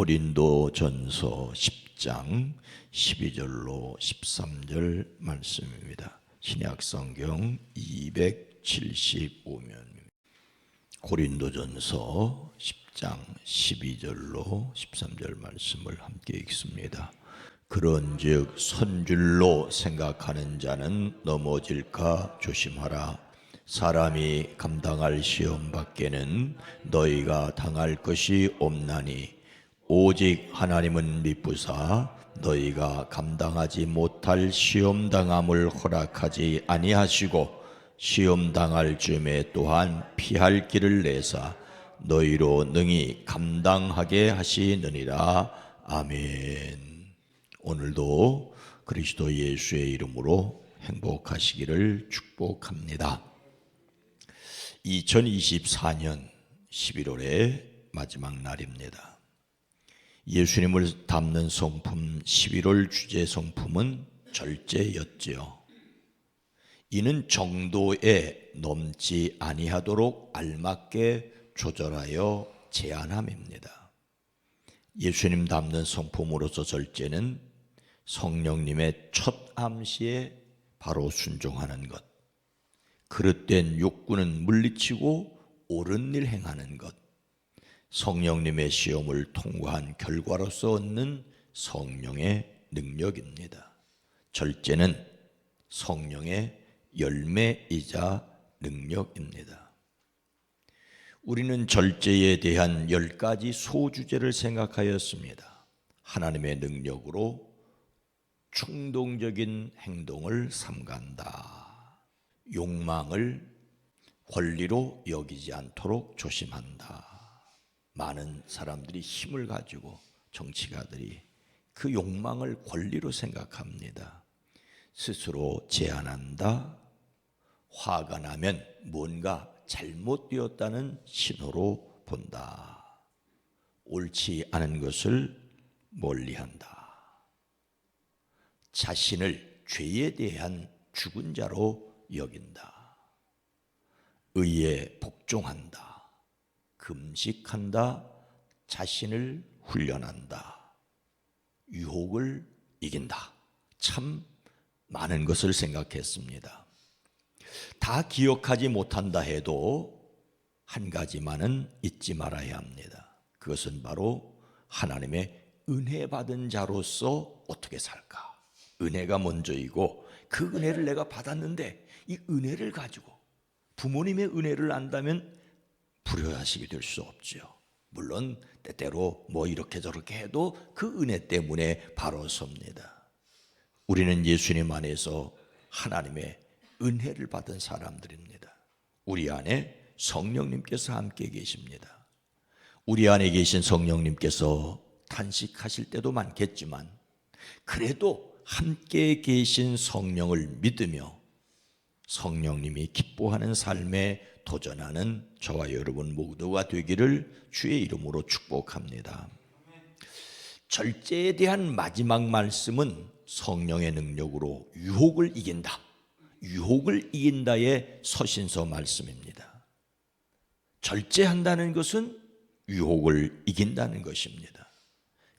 고린도전서 10장 12절로 13절 말씀입니다. 신약성경 275면입니다. 고린도전서 10장 12절로 13절 말씀을 함께 읽습니다. 그런즉 선줄로 생각하는 자는 넘어질까 조심하라. 사람이 감당할 시험 밖에는 너희가 당할 것이 없나니 오직 하나님은 미쁘사 너희가 감당하지 못할 시험 당함을 허락하지 아니하시고 시험 당할 즈음에 또한 피할 길을 내사 너희로 능히 감당하게 하시느니라. 아멘. 오늘도 그리스도 예수의 이름으로 행복하시기를 축복합니다. 2024년 11월의 마지막 날입니다. 예수님을 담는 성품 11월 주제 성품은 절제였지요. 이는 정도에 넘지 아니하도록 알맞게 조절하여 제한함입니다. 예수님 담는 성품으로서 절제는 성령님의 첫 암시에 바로 순종하는 것, 그릇된 욕구는 물리치고 옳은 일 행하는 것, 성령님의 시험을 통과한 결과로서 얻는 성령의 능력입니다. 절제는 성령의 열매이자 능력입니다. 우리는 절제에 대한 10가지 소주제를 생각하였습니다. 하나님의 능력으로 충동적인 행동을 삼간다. 욕망을 권리로 여기지 않도록 조심한다. 많은 사람들이 힘을 가지고 정치가들이 그 욕망을 권리로 생각합니다. 스스로 제한한다. 화가 나면 뭔가 잘못되었다는 신호로 본다. 옳지 않은 것을 멀리한다. 자신을 죄에 대한 죽은 자로 여긴다. 의에 복종한다. 금식한다. 자신을 훈련한다. 유혹을 이긴다. 참 많은 것을 생각했습니다. 다 기억하지 못한다 해도 한 가지만은 잊지 말아야 합니다. 그것은 바로 하나님의 은혜 받은 자로서 어떻게 살까? 은혜가 먼저이고 그 은혜를 내가 받았는데 이 은혜를 가지고 부모님의 은혜를 안다면 불효자식이 될 수 없죠. 물론 때때로 뭐 이렇게 저렇게 해도 그 은혜 때문에 바로 섭니다. 우리는 예수님 안에서 하나님의 은혜를 받은 사람들입니다. 우리 안에 성령님께서 함께 계십니다. 우리 안에 계신 성령님께서 탄식하실 때도 많겠지만 그래도 함께 계신 성령을 믿으며 성령님이 기뻐하는 삶에 도전하는 저와 여러분 모두가 되기를 주의 이름으로 축복합니다. 절제에 대한 마지막 말씀은 성령의 능력으로 유혹을 이긴다. 유혹을 이긴다의 서신서 말씀입니다. 절제한다는 것은 유혹을 이긴다는 것입니다.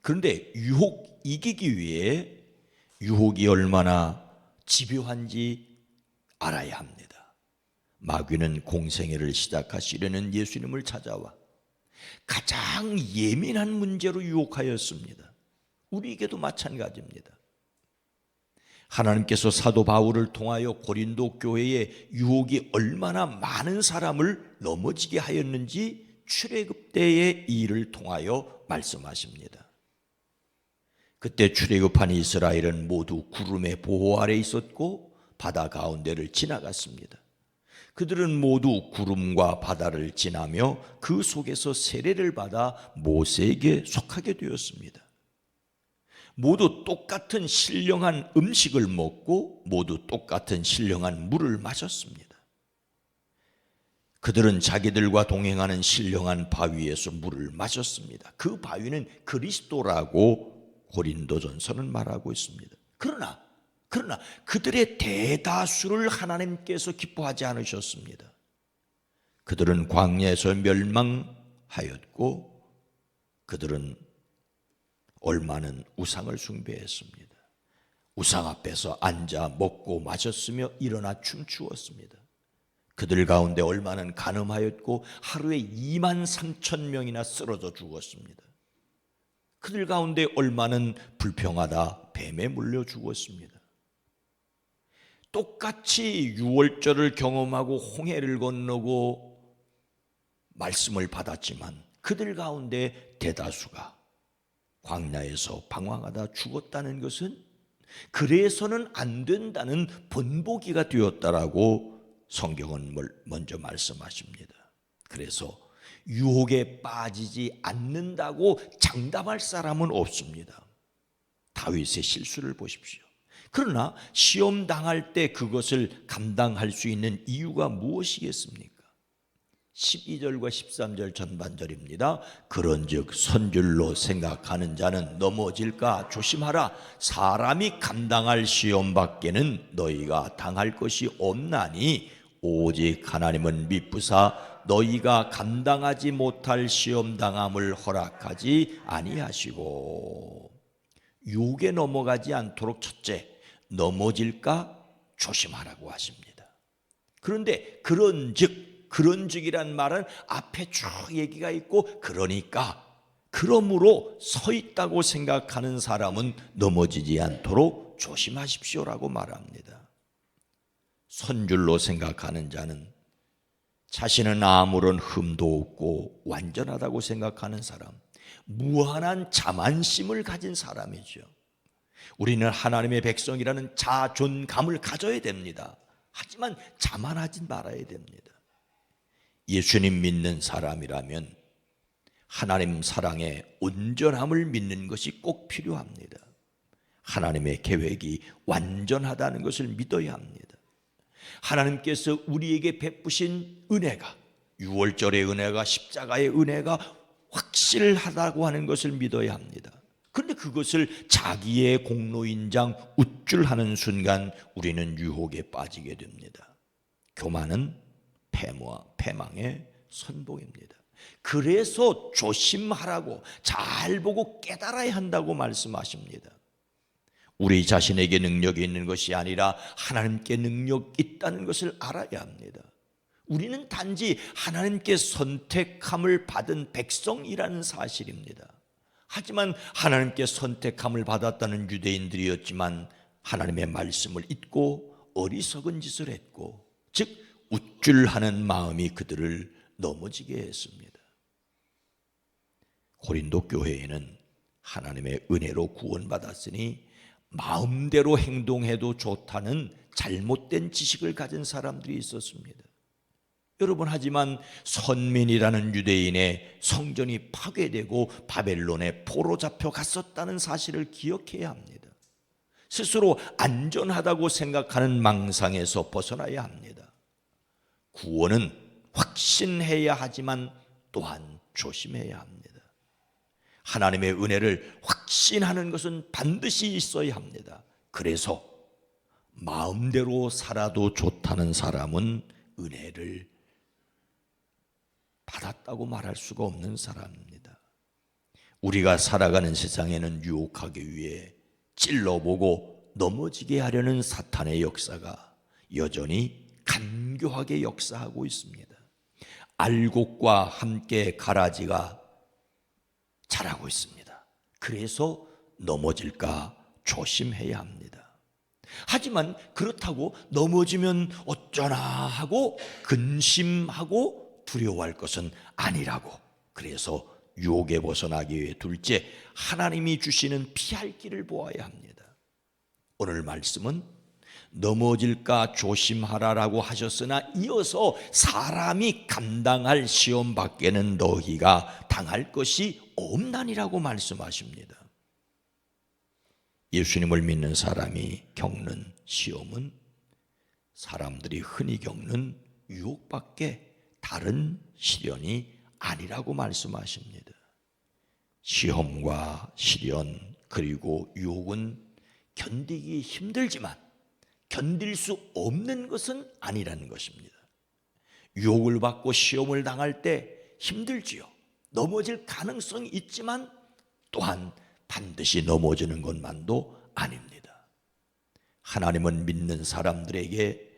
그런데 유혹 이기기 위해 유혹이 얼마나 집요한지 알아야 합니다. 마귀는 공생애를 시작하시려는 예수님을 찾아와 가장 예민한 문제로 유혹하였습니다. 우리에게도 마찬가지입니다. 하나님께서 사도 바울을 통하여 고린도 교회의 유혹이 얼마나 많은 사람을 넘어지게 하였는지 출애굽 때의 일을 통하여 말씀하십니다. 그때 출애굽한 이스라엘은 모두 구름의 보호 아래 있었고 바다 가운데를 지나갔습니다. 그들은 모두 구름과 바다를 지나며 그 속에서 세례를 받아 모세에게 속하게 되었습니다. 모두 똑같은 신령한 음식을 먹고 모두 똑같은 신령한 물을 마셨습니다. 그들은 자기들과 동행하는 신령한 바위에서 물을 마셨습니다. 그 바위는 그리스도라고 고린도전서는 말하고 있습니다. 그러나 그들의 대다수를 하나님께서 기뻐하지 않으셨습니다. 그들은 광야에서 멸망하였고 그들은 얼마는 우상을 숭배했습니다. 우상 앞에서 앉아 먹고 마셨으며 일어나 춤추었습니다. 그들 가운데 얼마는 간음하였고 하루에 2만 3천 명이나 쓰러져 죽었습니다. 그들 가운데 얼마는 불평하다 뱀에 물려 죽었습니다. 똑같이 유월절을 경험하고 홍해를 건너고 말씀을 받았지만 그들 가운데 대다수가 광야에서 방황하다 죽었다는 것은 그래서는 안 된다는 본보기가 되었다라고 성경은 먼저 말씀하십니다. 그래서 유혹에 빠지지 않는다고 장담할 사람은 없습니다. 다윗의 실수를 보십시오. 그러나 시험 당할 때 그것을 감당할 수 있는 이유가 무엇이겠습니까? 12절과 13절 전반절입니다. 그런즉 선줄로 생각하는 자는 넘어질까 조심하라. 사람이 감당할 시험 밖에는 너희가 당할 것이 없나니 오직 하나님은 미쁘사 너희가 감당하지 못할 시험 당함을 허락하지 아니하시고. 유혹에 넘어가지 않도록 첫째, 넘어질까 조심하라고 하십니다. 그런데 그런즉이란 말은 앞에 쭉 얘기가 있고 그러니까 그러므로 서 있다고 생각하는 사람은 넘어지지 않도록 조심하십시오라고 말합니다. 선줄로 생각하는 자는 자신은 아무런 흠도 없고 완전하다고 생각하는 사람, 무한한 자만심을 가진 사람이죠. 우리는 하나님의 백성이라는 자존감을 가져야 됩니다. 하지만 자만하지 말아야 됩니다. 예수님 믿는 사람이라면 하나님 사랑의 온전함을 믿는 것이 꼭 필요합니다. 하나님의 계획이 완전하다는 것을 믿어야 합니다. 하나님께서 우리에게 베푸신 은혜가, 유월절의 은혜가, 십자가의 은혜가 확실하다고 하는 것을 믿어야 합니다. 그런데 그것을 자기의 공로인장 우쭐하는 순간 우리는 유혹에 빠지게 됩니다. 교만은 패망의 선봉입니다. 그래서 조심하라고, 잘 보고 깨달아야 한다고 말씀하십니다. 우리 자신에게 능력이 있는 것이 아니라 하나님께 능력이 있다는 것을 알아야 합니다. 우리는 단지 하나님께 선택함을 받은 백성이라는 사실입니다. 하지만 하나님께 선택함을 받았다는 유대인들이었지만 하나님의 말씀을 잊고 어리석은 짓을 했고, 즉 우쭐하는 마음이 그들을 넘어지게 했습니다. 고린도 교회에는 하나님의 은혜로 구원받았으니 마음대로 행동해도 좋다는 잘못된 지식을 가진 사람들이 있었습니다. 여러분, 하지만 선민이라는 유대인의 성전이 파괴되고 바벨론에 포로 잡혀 갔었다는 사실을 기억해야 합니다. 스스로 안전하다고 생각하는 망상에서 벗어나야 합니다. 구원은 확신해야 하지만 또한 조심해야 합니다. 하나님의 은혜를 확신하는 것은 반드시 있어야 합니다. 그래서 마음대로 살아도 좋다는 사람은 은혜를 받았다고 말할 수가 없는 사람입니다. 우리가 살아가는 세상에는 유혹하기 위해 찔러보고 넘어지게 하려는 사탄의 역사가 여전히 간교하게 역사하고 있습니다. 알곡과 함께 가라지가 자라고 있습니다. 그래서 넘어질까 조심해야 합니다. 하지만 그렇다고 넘어지면 어쩌나 하고 근심하고 두려워할 것은 아니라고, 그래서 유혹에 벗어나기 위해 둘째, 하나님이 주시는 피할 길을 보아야 합니다. 오늘 말씀은 넘어질까 조심하라라고 하셨으나 이어서 사람이 감당할 시험 밖에는 너희가 당할 것이 없나니라고 말씀하십니다. 예수님을 믿는 사람이 겪는 시험은 사람들이 흔히 겪는 유혹밖에 다른 시련이 아니라고 말씀하십니다. 시험과 시련 그리고 유혹은 견디기 힘들지만 견딜 수 없는 것은 아니라는 것입니다. 유혹을 받고 시험을 당할 때 힘들지요. 넘어질 가능성이 있지만 또한 반드시 넘어지는 것만도 아닙니다. 하나님은 믿는 사람들에게,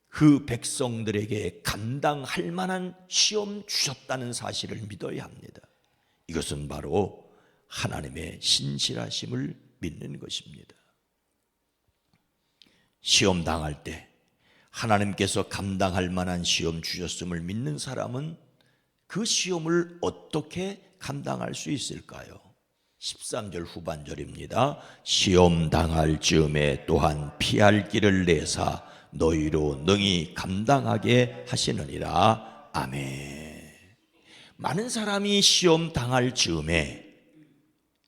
그 백성들에게 감당할 만한 시험 주셨다는 사실을 믿어야 합니다. 이것은 바로 하나님의 신실하심을 믿는 것입니다. 시험 당할 때 하나님께서 감당할 만한 시험 주셨음을 믿는 사람은 그 시험을 어떻게 감당할 수 있을까요? 13절 후반절입니다. 시험 당할 즈음에 또한 피할 길을 내사 너희로 능히 감당하게 하시느니라. 아멘. 많은 사람이 시험 당할 즈음에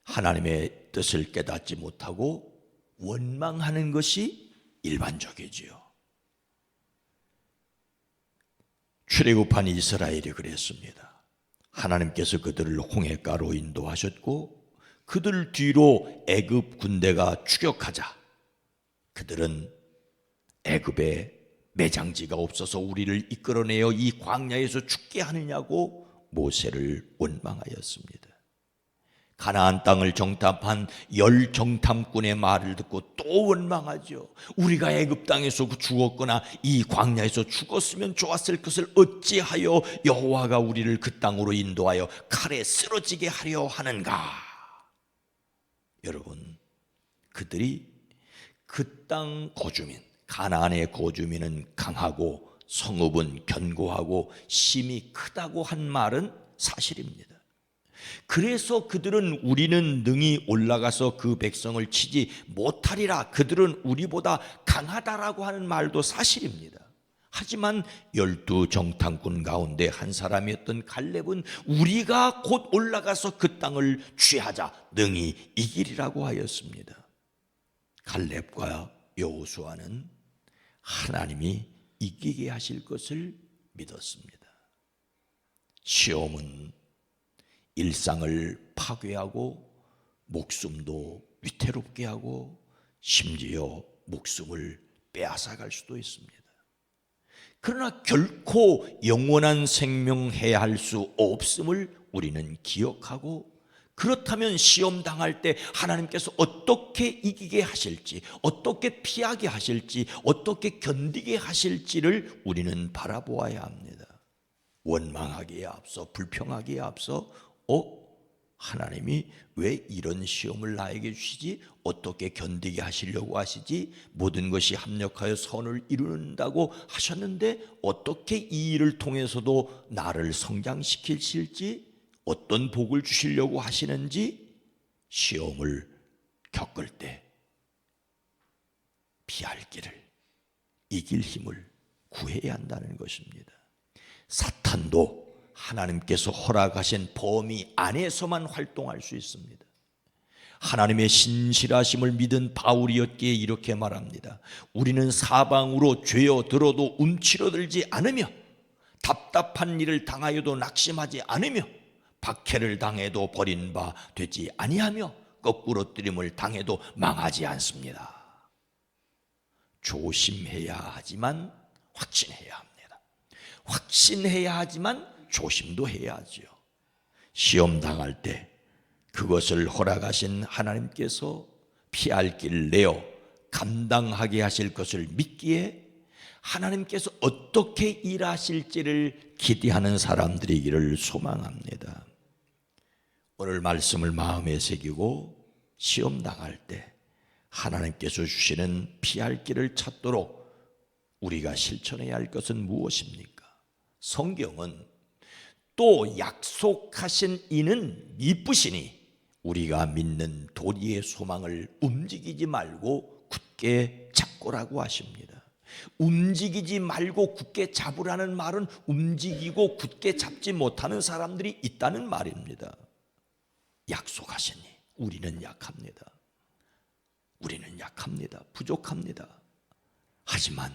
하나님의 뜻을 깨닫지 못하고 원망하는 것이 일반적이지요. 출애굽한 이스라엘이 그랬습니다. 하나님께서 그들을 홍해가로 인도하셨고 그들 뒤로 애굽 군대가 추격하자 그들은 애굽에 매장지가 없어서 우리를 이끌어내어 이 광야에서 죽게 하느냐고 모세를 원망하였습니다. 가나안 땅을 정탐한 10 정탐꾼의 말을 듣고 또 원망하죠. 우리가 애굽 땅에서 죽었거나 이 광야에서 죽었으면 좋았을 것을 어찌하여 여호와가 우리를 그 땅으로 인도하여 칼에 쓰러지게 하려 하는가. 여러분, 그들이 그 땅 거주민, 가나안의 거주민은 강하고 성읍은 견고하고 심이 크다고 한 말은 사실입니다. 그래서 그들은 우리는 능히 올라가서 그 백성을 치지 못하리라, 그들은 우리보다 강하다라고 하는 말도 사실입니다. 하지만 12 정탐꾼 가운데 한 사람이었던 갈렙은 우리가 곧 올라가서 그 땅을 취하자 능히 이기리라고 하였습니다. 갈렙과 여호수아는 하나님이 이기게 하실 것을 믿었습니다. 시험은 일상을 파괴하고 목숨도 위태롭게 하고 심지어 목숨을 빼앗아갈 수도 있습니다. 그러나 결코 영원한 생명해야 할 수 없음을 우리는 기억하고, 그렇다면 시험 당할 때 하나님께서 어떻게 이기게 하실지, 어떻게 피하게 하실지, 어떻게 견디게 하실지를 우리는 바라보아야 합니다. 원망하기에 앞서, 불평하기에 앞서 하나님이 왜 이런 시험을 나에게 주시지? 어떻게 견디게 하시려고 하시지? 모든 것이 합력하여 선을 이룬다고 하셨는데 어떻게 이 일을 통해서도 나를 성장시키실지, 어떤 복을 주시려고 하시는지, 시험을 겪을 때 피할 길을, 이길 힘을 구해야 한다는 것입니다. 사탄도 하나님께서 허락하신 범위 안에서만 활동할 수 있습니다. 하나님의 신실하심을 믿은 바울이었기에 이렇게 말합니다. 우리는 사방으로 죄어들어도 움츠러들지 않으며, 답답한 일을 당하여도 낙심하지 않으며, 박해를 당해도 버린 바 되지 아니하며, 거꾸로뜨림을 당해도 망하지 않습니다. 조심해야 하지만 확신해야 합니다. 확신해야 하지만 조심도 해야지요. 시험 당할 때 그것을 허락하신 하나님께서 피할 길을 내어 감당하게 하실 것을 믿기에 하나님께서 어떻게 일하실지를 기대하는 사람들이기를 소망합니다. 오늘 말씀을 마음에 새기고 시험 당할 때 하나님께서 주시는 피할 길을 찾도록 우리가 실천해야 할 것은 무엇입니까? 성경은 또 약속하신 이는 이쁘시니 우리가 믿는 도리의 소망을 움직이지 말고 굳게 잡고라고 하십니다. 움직이지 말고 굳게 잡으라는 말은 움직이고 굳게 잡지 못하는 사람들이 있다는 말입니다. 약속하시니 우리는 약합니다. 우리는 약합니다. 부족합니다. 하지만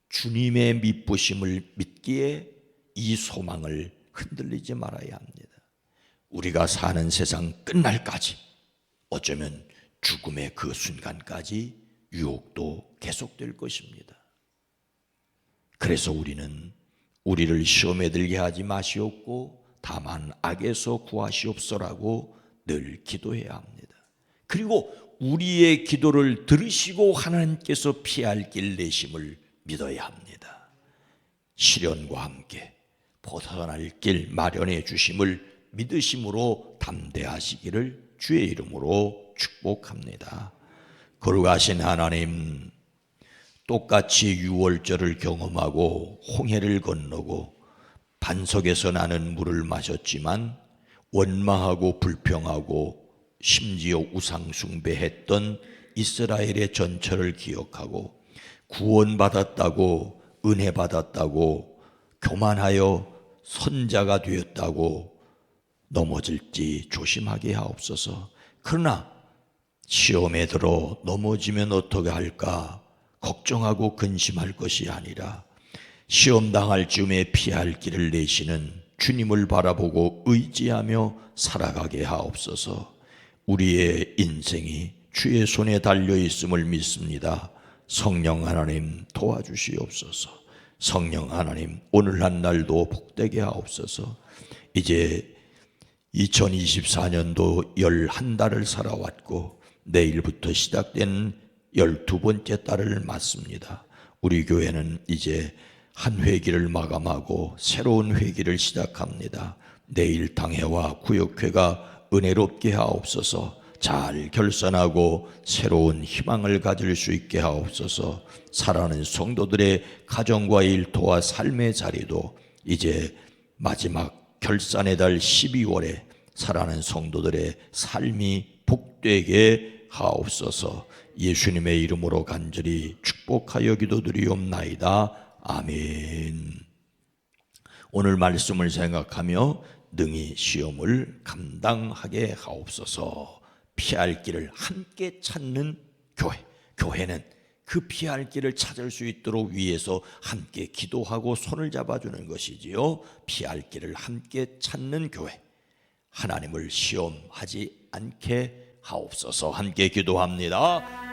주님의 미쁘심을 믿기에 이 소망을 흔들리지 말아야 합니다. 우리가 사는 세상 끝날까지, 어쩌면 죽음의 그 순간까지 유혹도 계속될 것입니다. 그래서 우리는 우리를 시험에 들게 하지 마시옵고 다만 악에서 구하시옵소라고 늘 기도해야 합니다. 그리고 우리의 기도를 들으시고 하나님께서 피할 길 내심을 믿어야 합니다. 시련과 함께 벗어날 길 마련해 주심을 믿으심으로 담대하시기를 주의 이름으로 축복합니다. 거룩하신 하나님, 똑같이 유월절을 경험하고 홍해를 건너고 반석에서 나는 물을 마셨지만 원망하고 불평하고 심지어 우상숭배했던 이스라엘의 전철을 기억하고 구원받았다고, 은혜 받았다고, 교만하여 선자가 되었다고 넘어질지 조심하게 하옵소서. 그러나 시험에 들어 넘어지면 어떻게 할까 걱정하고 근심할 것이 아니라 시험 당할 즈음에 피할 길을 내시는 주님을 바라보고 의지하며 살아가게 하옵소서. 우리의 인생이 주의 손에 달려 있음을 믿습니다. 성령 하나님 도와주시옵소서. 성령 하나님 오늘 한 날도 복되게 하옵소서. 이제 2024년도 11달을 살아왔고 내일부터 시작된 12번째 달을 맞습니다. 우리 교회는 이제 한 회기를 마감하고 새로운 회기를 시작합니다. 내일 당회와 구역회가 은혜롭게 하옵소서. 잘 결산하고 새로운 희망을 가질 수 있게 하옵소서. 사랑하는 성도들의 가정과 일터와 삶의 자리도 이제 마지막 결산의 달 12월에 사랑하는 성도들의 삶이 복되게 하옵소서. 예수님의 이름으로 간절히 축복하여 기도드리옵나이다. 아멘. 오늘 말씀을 생각하며 능히 시험을 감당하게 하옵소서. 피할 길을 함께 찾는 교회. 교회는 그 피할 길을 찾을 수 있도록 위에서 함께 기도하고 손을 잡아주는 것이지요. 피할 길을 함께 찾는 교회. 하나님을 시험하지 않게 하옵소서. 함께 기도합니다.